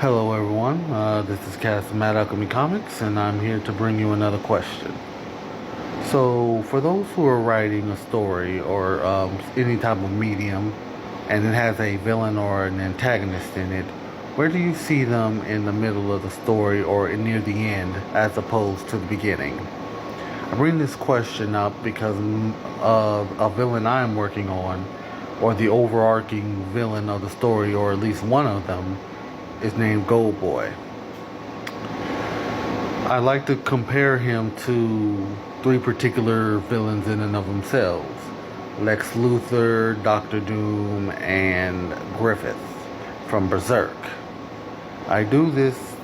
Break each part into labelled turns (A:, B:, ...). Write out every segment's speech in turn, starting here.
A: Hello everyone, this is Cass from Mad Alchemy Comics, and I'm here to bring you another question. So, for those who are writing a story or any type of medium, and it has a villain or an antagonist in it, where do you see them in the middle of the story or near the end as opposed to the beginning? I bring this question up because a villain I'm working on, or the overarching villain of the story, or at least one of them, is named Gold Boy. I like to compare him to three particular villains in and of themselves: Lex Luthor, Doctor Doom, and Griffith from Berserk. I do this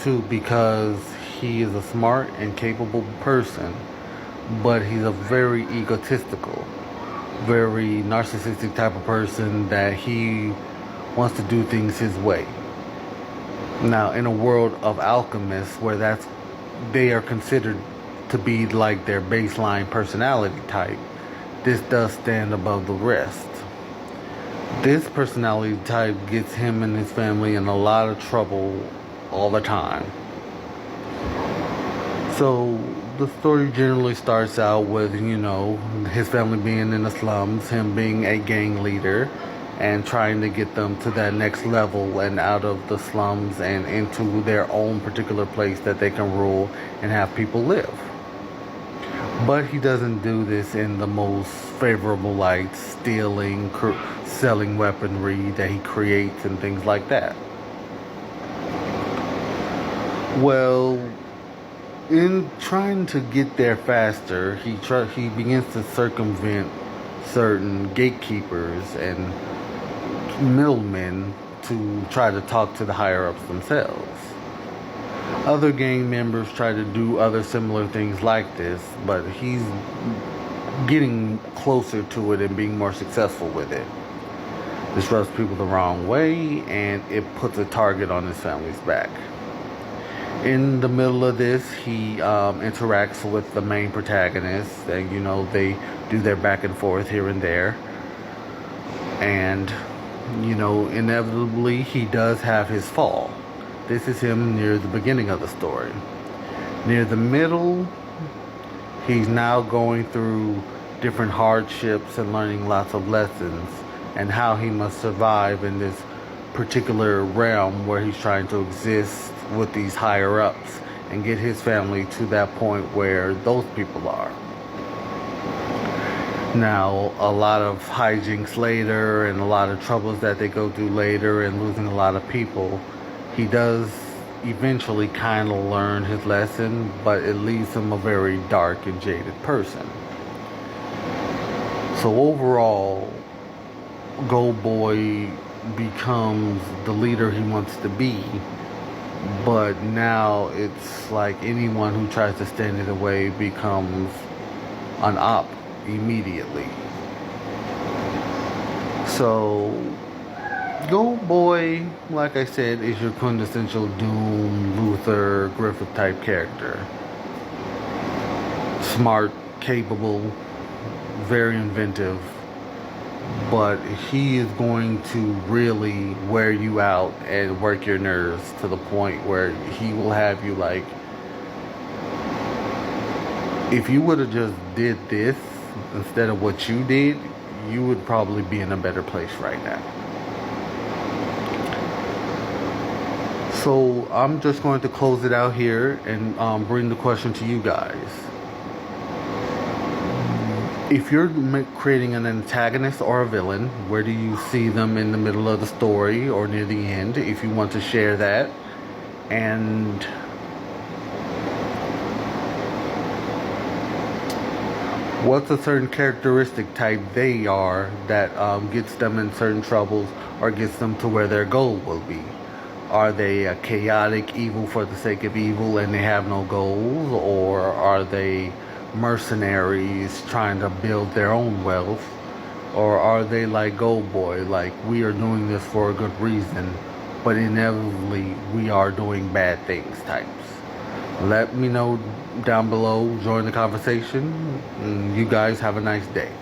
A: too because he is a smart and capable person, but he's a very egotistical, very narcissistic type of person that he wants to do things his way. Now, in a world of alchemists where they are considered to be like their baseline personality type, this does stand above the rest. This personality type gets him and his family in a lot of trouble all the time. So the story generally starts out with, his family being in the slums, him being a gang leader, and trying to get them to that next level and out of the slums and into their own particular place that they can rule and have people live. But he doesn't do this in the most favorable light, stealing, selling weaponry that he creates and things like that. Well, in trying to get there faster, he begins to circumvent certain gatekeepers and middlemen to try to talk to the higher-ups themselves. Other gang members try to do other similar things like this, but he's getting closer to it and being more successful with it. This rubs people the wrong way, and it puts a target on his family's back. In the middle of this, he interacts with the main protagonist, and they do their back and forth here and there. And inevitably he does have his fall. This is him near the beginning of the story. Near the middle, he's now going through different hardships and learning lots of lessons and how he must survive in this particular realm where he's trying to exist with these higher ups and get his family to that point where those people are. Now, a lot of hijinks later and a lot of troubles that they go through later and losing a lot of people, he does eventually kind of learn his lesson, but it leaves him a very dark and jaded person. So overall, Gold Boy becomes the leader he wants to be, but now it's like anyone who tries to stand in the way becomes an op immediately. So Gold Boy, like I said, is your quintessential Doom, Luthor, Griffith type character. Smart, capable, very inventive, but he is going to really wear you out and work your nerves to the point where he will have you like, if you would have just did this instead of what you did, you would probably be in a better place right now. So I'm just going to close it out here and bring the question to you guys. If you're creating an antagonist or a villain, where do you see them in the middle of the story or near the end? If you want to share that. And what's a certain characteristic type they are that gets them in certain troubles or gets them to where their goal will be? Are they a chaotic evil for the sake of evil and they have no goals? Or are they mercenaries trying to build their own wealth? Or are they like Gold Boy, like we are doing this for a good reason, but inevitably we are doing bad things types? Let me know down below, join the conversation, and you guys have a nice day.